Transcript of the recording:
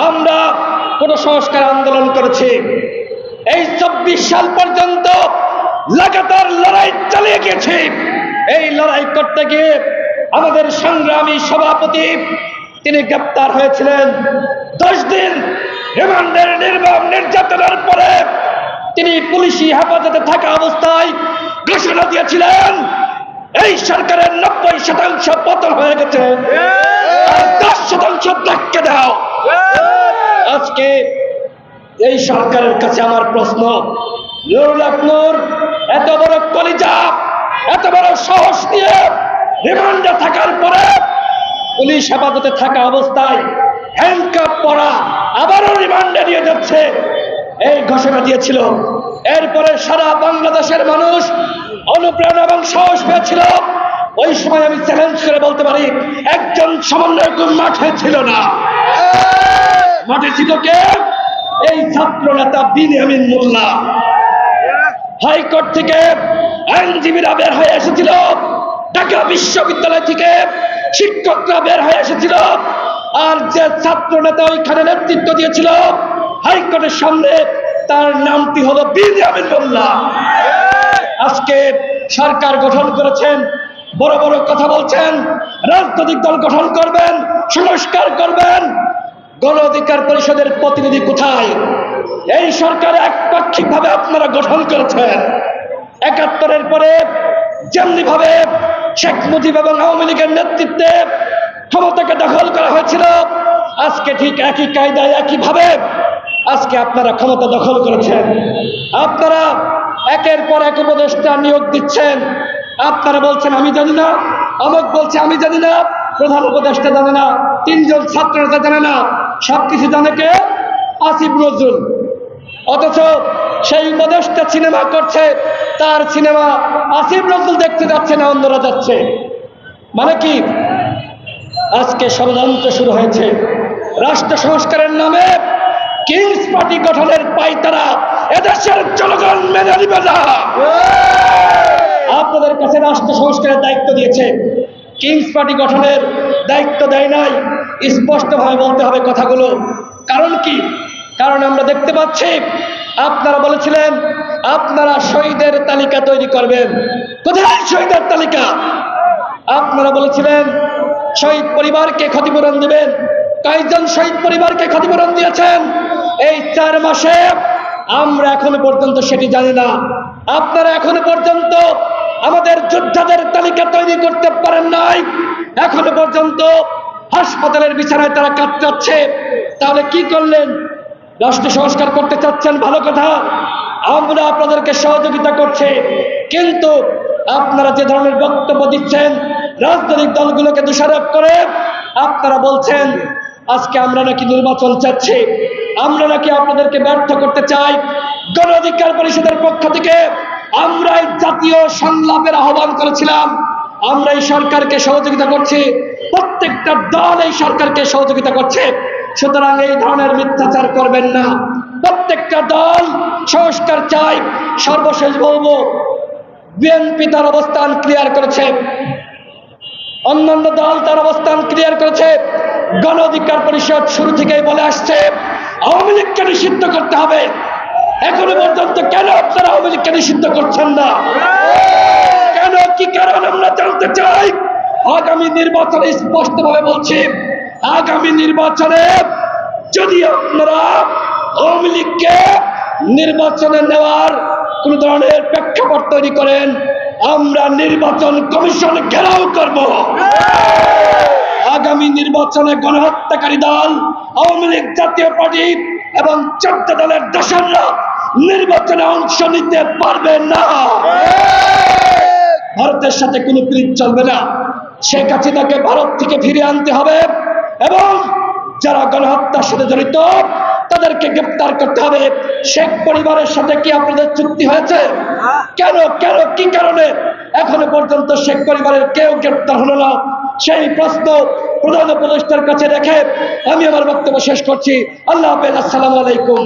আমরা কোন সংস্কার আন্দোলন করেছি। এই 24 সাল পর্যন্ত লাগাতার লড়াই চালিয়ে গেছি। এই লড়াই করতে গিয়ে আমাদের সংগ্রামী সভাপতি তিনি গ্রেপ্তার হয়েছিলেন। 10 দিন রিমান্ডের নির্মম নির্যাতনের পরে তিনি পুলিশি হেফাজতে থাকা অবস্থায় ঘোষণা দিয়েছিলেন এই সরকারের 90% পতন হয়ে গেছে, 10% ধাক্কা দাও। আজকে এই সরকারের কাছে আমার প্রশ্ন, নুরুল হক নূর এত বড় কলিজা, এত বড় সাহস নিয়ে রিমান্ডে থাকার পরে পুলিশ হেফাজতে থাকা অবস্থায় হ্যান্ডকাপ পরা আবারও রিমান্ডে নিয়ে যাচ্ছে, এই ঘোষণা দিয়েছিল। এরপরে সারা বাংলাদেশের মানুষ অনুপ্রেরণা এবং সাহস পেয়েছিল। ওই সময় আমি চ্যালেঞ্জ করে বলতে পারি একজন সমন্বয়ক মাঠে ছিল না। মাঠে ছিল কে? এই ছাত্র নেতা বিনিয়ামিন মোল্লা। হাইকোর্ট থেকে আইনজীবীরা বের হয়ে এসেছিল, ঢাকা বিশ্ববিদ্যালয় থেকে শিক্ষকরা বের হয়ে এসেছিল, আর যে ছাত্র নেতা ওইখানে নেতৃত্ব দিয়েছিল হাইকোর্টের সামনে, তার নামটি হলো বিনিয়ামিন মোল্লা। আজকে সরকার গঠন করেছেন, বড় বড় কথা বলছেন, রাজনৈতিক দল গঠন করবেন, সংস্কার করবেন। গণ অধিকার পরিষদের প্রতিনিধি কোথায়? এই সরকার একপাক্ষিক ভাবে আপনারা গঠন করেছেন। ৭১-এর পরে যেমনি ভাবে শেখ মুজিব এবং আওয়ামী লীগের নেতৃত্বে ক্ষমতাকে দখল করা হয়েছিল, আজকে ঠিক একই কায়দায় একইভাবে আজকে আপনারা ক্ষমতা দখল করেছেন। আপনারা একের পর এক উপদেষ্টা নিয়োগ দিচ্ছেন। আপনারা বলছেন আমি জানি না, অমুক বলছে আমি জানি না, প্রধান উপদেষ্টা জানে না, 3 জন ছাত্র নেতা জানে না, সবকিছু জানে কে? আসিফ নজরুল। অথচ সেই উপদেষ্টা সিনেমা করছে, তার সিনেমা আসিফ নজরুল দেখতে যাচ্ছে না, অন্যরা যাচ্ছে। মানে কি? আজকে ষড়যন্ত্র শুরু হয়েছে। রাষ্ট্র সংস্কারের নামে কিংস পার্টি গঠনের পায়তারা এদেশের জনগণ মেনে নিবে না। আপনাদের কাছে রাষ্ট্র সংস্কারের দায়িত্ব দিয়েছে, কিংস পার্টি গঠনের দায়িত্ব দেয় নাই। স্পষ্টভাবে বলতে হবে কথাগুলো। কারণ কি? কারণ আমরা দেখতে পাচ্ছি আপনারা বলেছিলেন আপনারা শহীদের তালিকা তৈরি করবেন। কোথায় শহীদের তালিকা? আপনারা বলেছিলেন শহীদ পরিবারকে ক্ষতিপূরণ দিবেন। কয়েকজন শহীদ পরিবারকে ক্ষতিপূরণ দিয়েছেন এই 4 মাসে? আমরা এখনো পর্যন্ত সেটি জানি না। আপনারা এখনো পর্যন্ত আমাদের যোদ্ধাদের তালিকা তৈরি করতে পারেন নাই। এখনো পর্যন্ত হাসপাতালের বিছানায় তারা কাতরাচ্ছে। তাহলে কি করলেন? রাষ্ট্র সংস্কার করতে চাচ্ছেন, ভালো কথা, আমরা আপনাদেরকে সহযোগিতা করছি, কিন্তু আপনারা যে ধরনের বক্তব্য দিচ্ছেন রাজনৈতিক দলগুলোকে দোষারোপ করে, আপনারা বলছেন আজকে আমরা নাকি নির্বাচন চাচ্ছি, আমরা নাকি আপনাদেরকে ব্যর্থ করতে চাই। গণ অধিকার পরিষদের পক্ষ থেকে আমরা এই জাতীয় সংলাপের আহ্বান করেছিলাম। আমরা এই সরকারকে সহযোগিতা করছি, প্রত্যেকটা দল এই সরকারকে সহযোগিতা করছে। সুতরাং এই ধরনের মিথ্যাচার করবেন না। প্রত্যেকটা দল সংস্কার চাই। সর্বশেষ বলবো, বিএনপি তার অবস্থান ক্লিয়ার করেছে, অন্যান্য দল তার অবস্থান ক্লিয়ার করেছে। গণ অধিকার পরিষদ শুরু থেকেই বলে আসছে আওয়ামী লীগকে নিষিদ্ধ করতে হবে। এখনো পর্যন্ত কেন আপনারা আওয়ামী লীগকে নিষিদ্ধ করছেন না? কেন? কি কারণ আমরা জানতে চাই। আগামী নির্বাচনে স্পষ্টভাবে বলছি, আগামী নির্বাচনে যদি আপনারা আওয়ামী লীগকে নির্বাচনে নেওয়ার কোন ধরনের প্রেক্ষাপট তৈরি করেন, আমরা নির্বাচন কমিশন ঘেরাও করব। আগামী নির্বাচনে গণহত্যাকারী দল আওয়ামী লীগ, জাতীয় পার্টি এবং 14 দলের দোসররা নির্বাচনে অংশ নিতে পারবে না। ভারতের সাথে কোনো প্রীত চলবে না। শেখ হাসিনাকে ভারত থেকে ফিরিয়ে আনতে হবে এবং যারা গণহত্যার সাথে জড়িত তাদেরকে গ্রেফতার করতে হবে। শেখ পরিবারের সাথে কি আপনাদের চুক্তি হয়েছে? কেন কেন কি কারণে এখনো পর্যন্ত শেখ পরিবারের কেউ গ্রেফতার হলো না? সেই প্রশ্ন প্রধান উপদেষ্টার কাছে রেখে আমি আমার বক্তব্য শেষ করছি। আল্লাহ হাফেজ। আসসালামু আলাইকুম।